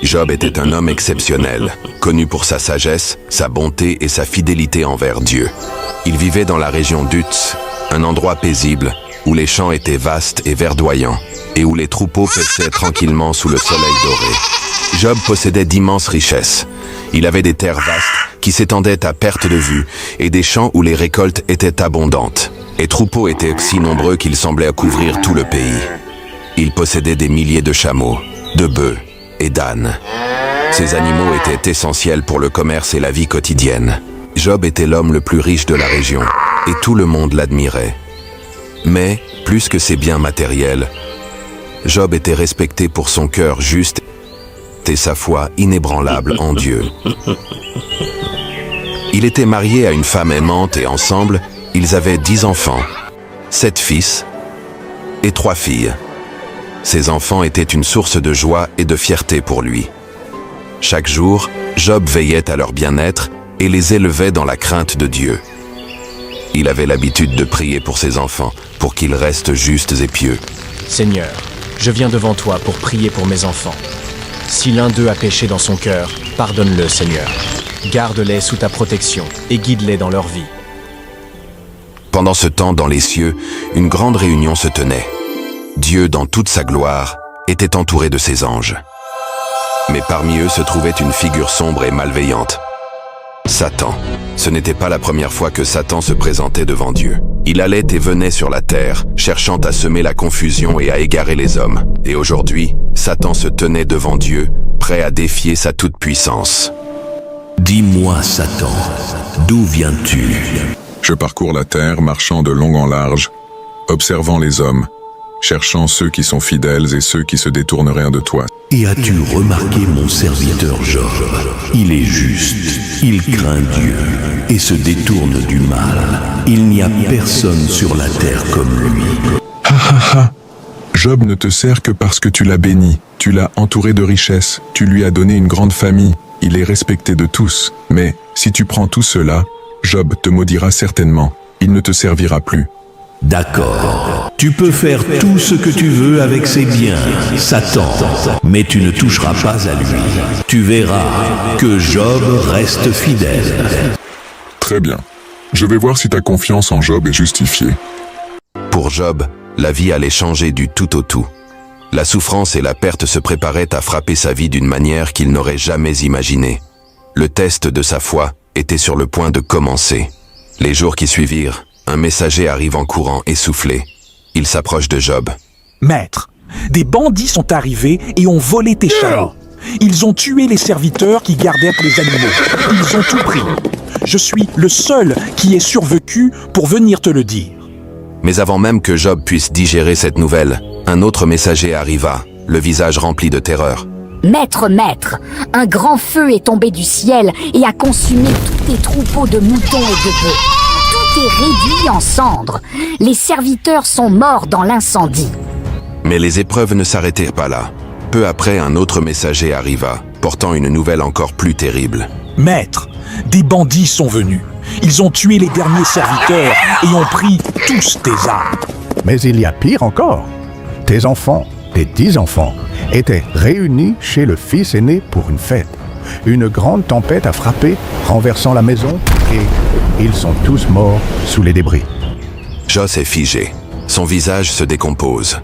Job était un homme exceptionnel, connu pour sa sagesse, sa bonté et sa fidélité envers Dieu. Il vivait dans la région d'Uz, un endroit paisible, où les champs étaient vastes et verdoyants, et où les troupeaux paissaient tranquillement sous le soleil doré. Job possédait d'immenses richesses. Il avait des terres vastes qui s'étendaient à perte de vue, et des champs où les récoltes étaient abondantes. Les troupeaux étaient si nombreux qu'ils semblaient couvrir tout le pays. Il possédait des milliers de chameaux, de bœufs et d'ânes. Ces animaux étaient essentiels pour le commerce et la vie quotidienne. Job était l'homme le plus riche de la région, et tout le monde l'admirait. Mais, plus que ses biens matériels, Job était respecté pour son cœur juste et sa foi inébranlable en Dieu. Il était marié à une femme aimante et ensemble, ils avaient 10 enfants, 7 fils et 3 filles. Ces enfants étaient une source de joie et de fierté pour lui. Chaque jour, Job veillait à leur bien-être et les élevait dans la crainte de Dieu. Il avait l'habitude de prier pour ses enfants, pour qu'ils restent justes et pieux. Seigneur, je viens devant toi pour prier pour mes enfants. Si l'un d'eux a péché dans son cœur, pardonne-le, Seigneur. Garde-les sous ta protection et guide-les dans leur vie. Pendant ce temps, dans les cieux, une grande réunion se tenait. Dieu, dans toute sa gloire, était entouré de ses anges. Mais parmi eux se trouvait une figure sombre et malveillante. Satan. Ce n'était pas la première fois que Satan se présentait devant Dieu. Il allait et venait sur la terre, cherchant à semer la confusion et à égarer les hommes. Et aujourd'hui, Satan se tenait devant Dieu, prêt à défier sa toute-puissance. Dis-moi, Satan, d'où viens-tu? Je parcours la terre, marchant de long en large, observant les hommes, cherchant ceux qui sont fidèles et ceux qui se détourneraient de toi. Et as-tu remarqué mon serviteur Job? Il est juste, il craint Dieu et se détourne du mal. Il n'y a personne sur la terre comme lui. Ha ha ha! Job ne te sert que parce que tu l'as béni, tu l'as entouré de richesses, tu lui as donné une grande famille, il est respecté de tous. Mais si tu prends tout cela, Job te maudira certainement, il ne te servira plus. D'accord. Tu peux faire tout ce que tu veux avec ses biens, Satan, mais tu ne toucheras pas à lui. Tu verras que Job reste fidèle. Très bien. Je vais voir si ta confiance en Job est justifiée. Pour Job, la vie allait changer du tout au tout. La souffrance et la perte se préparaient à frapper sa vie d'une manière qu'il n'aurait jamais imaginée. Le test de sa foi était sur le point de commencer. Les jours qui suivirent, un messager arrive en courant, essoufflé. Il s'approche de Job. « Maître, des bandits sont arrivés et ont volé tes chameaux. Ils ont tué les serviteurs qui gardaient les animaux. Ils ont tout pris. Je suis le seul qui ait survécu pour venir te le dire. » Mais avant même que Job puisse digérer cette nouvelle, un autre messager arriva, le visage rempli de terreur. « Maître, un grand feu est tombé du ciel et a consumé tous tes troupeaux de moutons et de bœufs. Tout est réduit en cendres. Les serviteurs sont morts dans l'incendie. » Mais les épreuves ne s'arrêtèrent pas là. Peu après, un autre messager arriva, portant une nouvelle encore plus terrible. « Maître, des bandits sont venus. Ils ont tué les derniers serviteurs et ont pris tous tes armes. » Mais il y a pire encore. Tes enfants, tes 10 enfants, étaient réunis chez le fils aîné pour une fête. Une grande tempête a frappé, renversant la maison, et ils sont tous morts sous les débris. Job est figé. Son visage se décompose.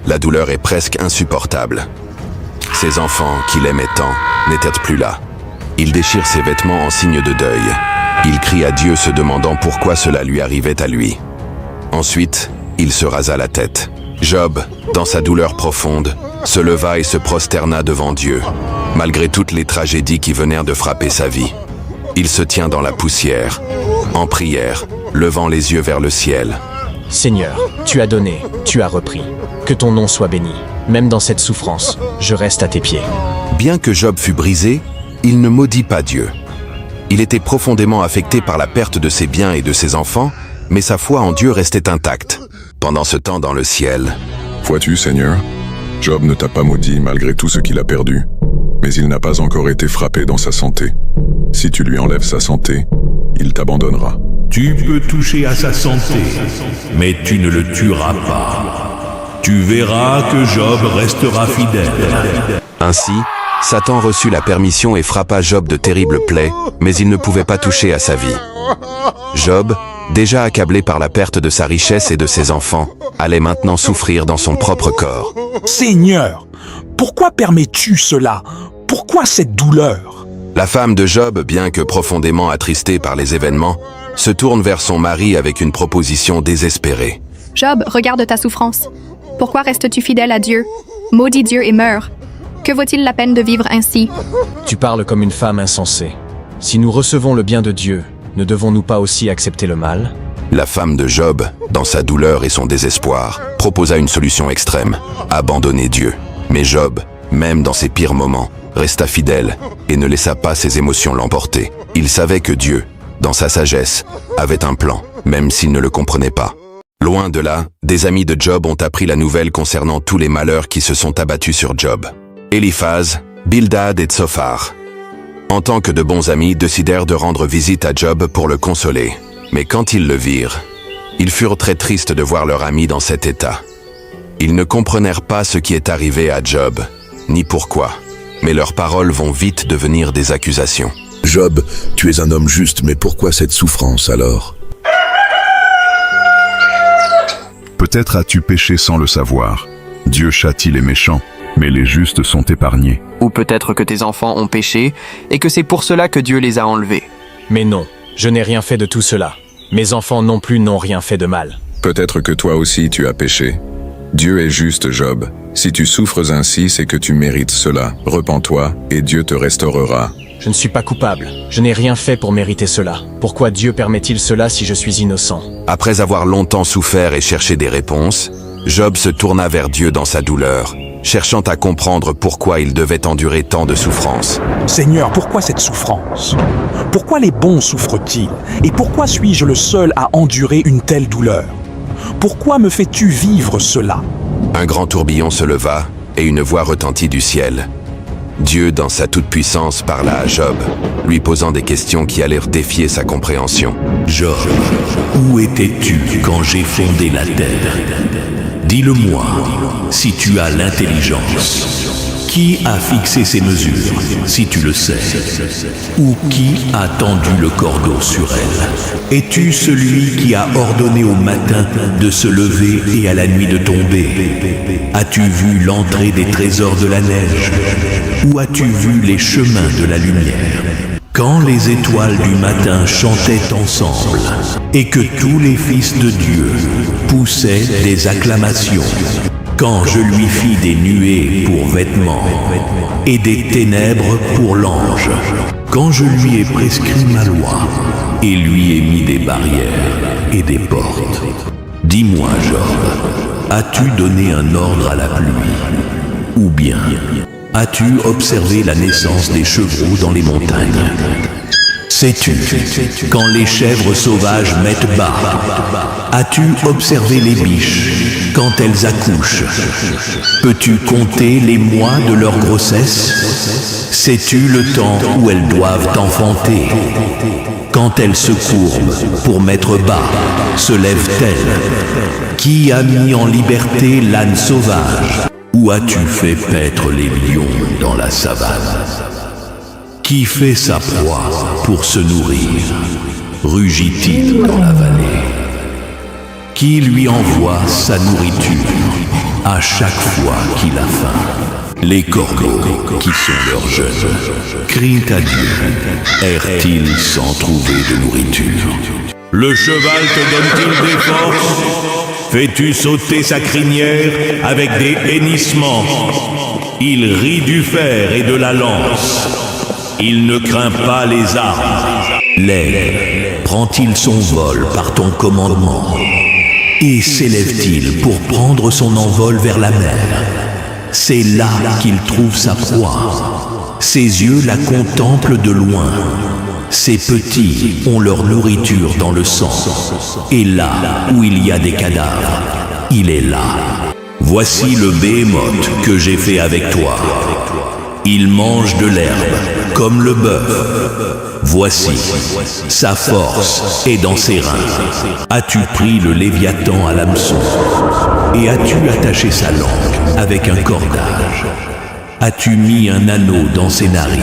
La douleur est presque insupportable. Ses enfants, qu'il aimait tant, n'étaient plus là. Il déchire ses vêtements en signe de deuil. Il crie à Dieu se demandant pourquoi cela lui arrivait à lui. Ensuite, il se rasa la tête. Job, dans sa douleur profonde, se leva et se prosterna devant Dieu, malgré toutes les tragédies qui venaient de frapper sa vie. Il se tient dans la poussière, en prière, levant les yeux vers le ciel. « Seigneur, tu as donné, tu as repris. Que ton nom soit béni. Même dans cette souffrance, je reste à tes pieds. » Bien que Job fût brisé, il ne maudit pas Dieu. Il était profondément affecté par la perte de ses biens et de ses enfants, mais sa foi en Dieu restait intacte. Pendant ce temps dans le ciel... Vois-tu, Seigneur, Job ne t'a pas maudit malgré tout ce qu'il a perdu, mais il n'a pas encore été frappé dans sa santé. Si tu lui enlèves sa santé, il t'abandonnera. Tu peux toucher à sa santé, mais tu ne le tueras pas. Tu verras que Job restera fidèle. Ainsi, Satan reçut la permission et frappa Job de terribles plaies, mais il ne pouvait pas toucher à sa vie. Job, déjà accablé par la perte de sa richesse et de ses enfants, allait maintenant souffrir dans son propre corps. Seigneur, pourquoi permets-tu cela? Pourquoi cette douleur? La femme de Job, bien que profondément attristée par les événements, se tourne vers son mari avec une proposition désespérée. Job, regarde ta souffrance. Pourquoi restes-tu fidèle à Dieu? Maudis Dieu et meurs. Que vaut-il la peine de vivre ainsi? Tu parles comme une femme insensée. Si nous recevons le bien de Dieu, ne devons-nous pas aussi accepter le mal? La femme de Job, dans sa douleur et son désespoir, proposa une solution extrême, abandonner Dieu. Mais Job, même dans ses pires moments, resta fidèle et ne laissa pas ses émotions l'emporter. Il savait que Dieu, dans sa sagesse, avait un plan, même s'il ne le comprenait pas. Loin de là, des amis de Job ont appris la nouvelle concernant tous les malheurs qui se sont abattus sur Job. Éliphaz, Bildad et Tsophar. En tant que de bons amis, décidèrent de rendre visite à Job pour le consoler. Mais quand ils le virent, ils furent très tristes de voir leur ami dans cet état. Ils ne comprenèrent pas ce qui est arrivé à Job, ni pourquoi, mais leurs paroles vont vite devenir des accusations. Job, tu es un homme juste, mais pourquoi cette souffrance alors? Peut-être as-tu péché sans le savoir. Dieu châtie les méchants, mais les justes sont épargnés. Ou peut-être que tes enfants ont péché, et que c'est pour cela que Dieu les a enlevés. Mais non, je n'ai rien fait de tout cela. Mes enfants non plus n'ont rien fait de mal. Peut-être que toi aussi tu as péché. Dieu est juste, Job. Si tu souffres ainsi, c'est que tu mérites cela. Repens-toi, et Dieu te restaurera. Je ne suis pas coupable. Je n'ai rien fait pour mériter cela. Pourquoi Dieu permet-il cela si je suis innocent? Après avoir longtemps souffert et cherché des réponses, Job se tourna vers Dieu dans sa douleur, cherchant à comprendre pourquoi il devait endurer tant de souffrances. Seigneur, pourquoi cette souffrance? Pourquoi les bons souffrent-ils? Et pourquoi suis-je le seul à endurer une telle douleur? Pourquoi me fais-tu vivre cela? Un grand tourbillon se leva et une voix retentit du ciel. Dieu, dans sa toute-puissance, parla à Job, lui posant des questions qui allèrent défier sa compréhension. Job, où étais-tu quand j'ai fondé la terre? Dis-le-moi, si tu as l'intelligence. Qui a fixé ces mesures, si tu le sais? Ou qui a tendu le cordeau sur elle? Es-tu celui qui a ordonné au matin de se lever et à la nuit de tomber? As-tu vu l'entrée des trésors de la neige? Ou as-tu vu les chemins de la lumière? Quand les étoiles du matin chantaient ensemble et que tous les fils de Dieu poussaient des acclamations, quand je lui fis des nuées pour vêtements et des ténèbres pour l'ange, quand je lui ai prescrit ma loi et lui ai mis des barrières et des portes. Dis-moi, Job, as-tu donné un ordre à la pluie? Ou bien as-tu observé la naissance des chevreaux dans les montagnes? Sais-tu, quand les chèvres sauvages mettent bas, as-tu observé les biches quand elles accouchent? Peux-tu compter les mois de leur grossesse? Sais-tu le temps où elles doivent enfanter? Quand elles se courbent pour mettre bas, se lèvent-elles? Qui a mis en liberté l'âne sauvage? Ou as-tu fait paître les lions dans la savane? Qui fait sa proie pour se nourrir? Rugit-il dans la vallée? Qui lui envoie sa nourriture à chaque fois qu'il a faim? Les corbeaux, qui sont leurs jeunes, crient à Dieu. Errent-ils sans trouver de nourriture? Le cheval te donne-t-il des forces? Fais-tu sauter sa crinière avec des hennissements? Il rit du fer et de la lance. Il ne craint pas les armes. L'aigle prend-il son vol par ton commandement? Et s'élève-t-il pour prendre son envol vers la mer? C'est là qu'il trouve sa proie. Ses yeux la contemplent de loin. Ces petits ont leur nourriture dans le sang. Et là où il y a des cadavres, il est là. Voici le béhémoth que j'ai fait avec toi. Il mange de l'herbe comme le bœuf. Voici, sa force est dans ses reins. As-tu pris le léviathan à l'hameçon? Et as-tu attaché sa langue avec un cordage? As-tu mis un anneau dans ses narines?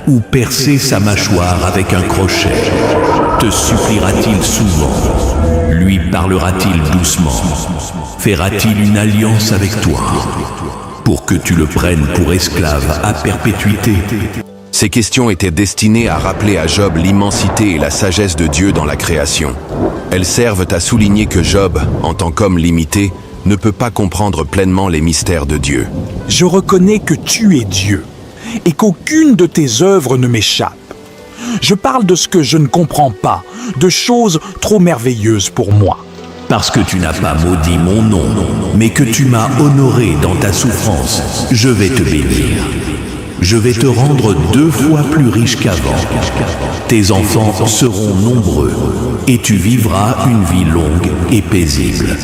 Ou percé sa mâchoire avec un crochet? Te suppliera-t-il souvent? Lui parlera-t-il doucement? Fera-t-il une alliance avec toi pour que tu le prennes pour esclave à perpétuité? Ces questions étaient destinées à rappeler à Job l'immensité et la sagesse de Dieu dans la création. Elles servent à souligner que Job, en tant qu'homme limité, ne peut pas comprendre pleinement les mystères de Dieu. Je reconnais que tu es Dieu et qu'aucune de tes œuvres ne m'échappe. Je parle de ce que je ne comprends pas, de choses trop merveilleuses pour moi. Parce que tu n'as pas maudit mon nom, mais que tu m'as honoré dans ta souffrance, je vais te bénir. Je vais te rendre 2 fois plus riche qu'avant. Tes enfants seront nombreux et tu vivras une vie longue et paisible.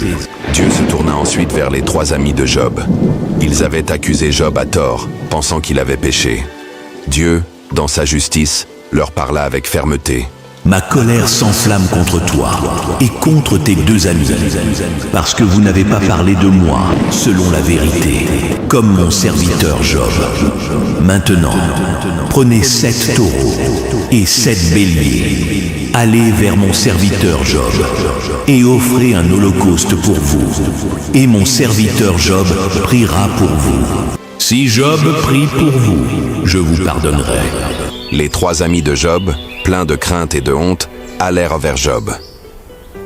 Dieu se tourna ensuite vers les 3 amis de Job. Ils avaient accusé Job à tort, pensant qu'il avait péché. Dieu, dans sa justice, leur parla avec fermeté. Ma colère s'enflamme contre toi et contre tes 2 amis, parce que vous n'avez pas parlé de moi selon la vérité, comme mon serviteur Job. Maintenant, prenez 7 taureaux et 7 béliers. Allez vers mon serviteur Job et offrez un holocauste pour vous. Et mon serviteur Job priera pour vous. Si Job prie pour vous, je vous pardonnerai. Les 3 amis de Job, pleins de crainte et de honte, allèrent vers Job.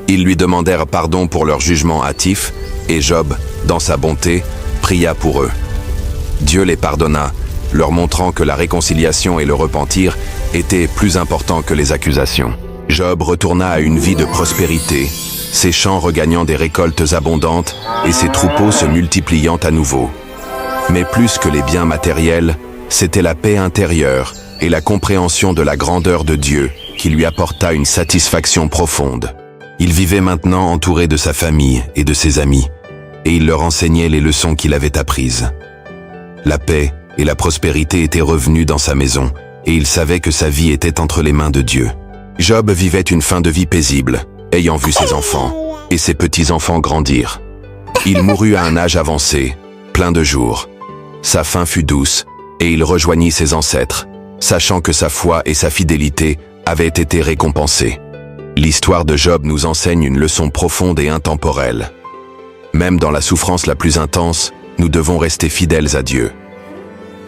Ils lui demandèrent pardon pour leur jugement hâtif, et Job, dans sa bonté, pria pour eux. Dieu les pardonna, leur montrant que la réconciliation et le repentir étaient plus importants que les accusations. Job retourna à une vie de prospérité, ses champs regagnant des récoltes abondantes et ses troupeaux se multipliant à nouveau. Mais plus que les biens matériels, c'était la paix intérieure et la compréhension de la grandeur de Dieu qui lui apporta une satisfaction profonde. Il vivait maintenant entouré de sa famille et de ses amis, et il leur enseignait les leçons qu'il avait apprises. La paix et la prospérité étaient revenues dans sa maison, et il savait que sa vie était entre les mains de Dieu. Job vivait une fin de vie paisible, ayant vu ses enfants et ses petits-enfants grandir. Il mourut à un âge avancé, plein de jours. Sa fin fut douce, et il rejoignit ses ancêtres, sachant que sa foi et sa fidélité avaient été récompensées. L'histoire de Job nous enseigne une leçon profonde et intemporelle. Même dans la souffrance la plus intense, nous devons rester fidèles à Dieu.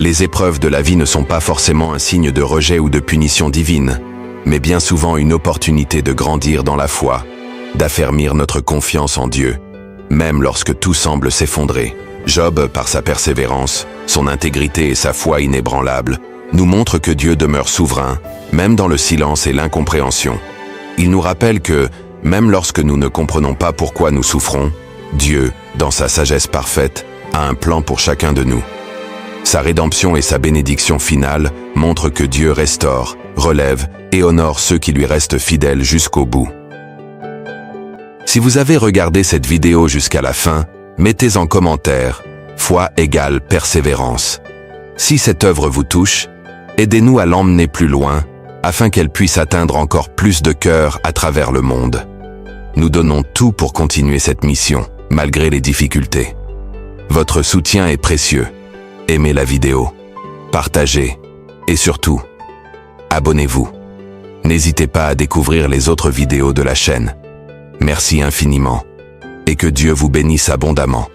Les épreuves de la vie ne sont pas forcément un signe de rejet ou de punition divine, mais bien souvent une opportunité de grandir dans la foi, d'affermir notre confiance en Dieu, même lorsque tout semble s'effondrer. Job, par sa persévérance, son intégrité et sa foi inébranlable, nous montre que Dieu demeure souverain, même dans le silence et l'incompréhension. Il nous rappelle que, même lorsque nous ne comprenons pas pourquoi nous souffrons, Dieu, dans sa sagesse parfaite, a un plan pour chacun de nous. Sa rédemption et sa bénédiction finale montrent que Dieu restaure, relève et honore ceux qui lui restent fidèles jusqu'au bout. Si vous avez regardé cette vidéo jusqu'à la fin, mettez en commentaire « Foi égale persévérance ». Si cette œuvre vous touche, aidez-nous à l'emmener plus loin, afin qu'elle puisse atteindre encore plus de cœurs à travers le monde. Nous donnons tout pour continuer cette mission, malgré les difficultés. Votre soutien est précieux. Aimez la vidéo, partagez et surtout, abonnez-vous. N'hésitez pas à découvrir les autres vidéos de la chaîne. Merci infiniment et que Dieu vous bénisse abondamment.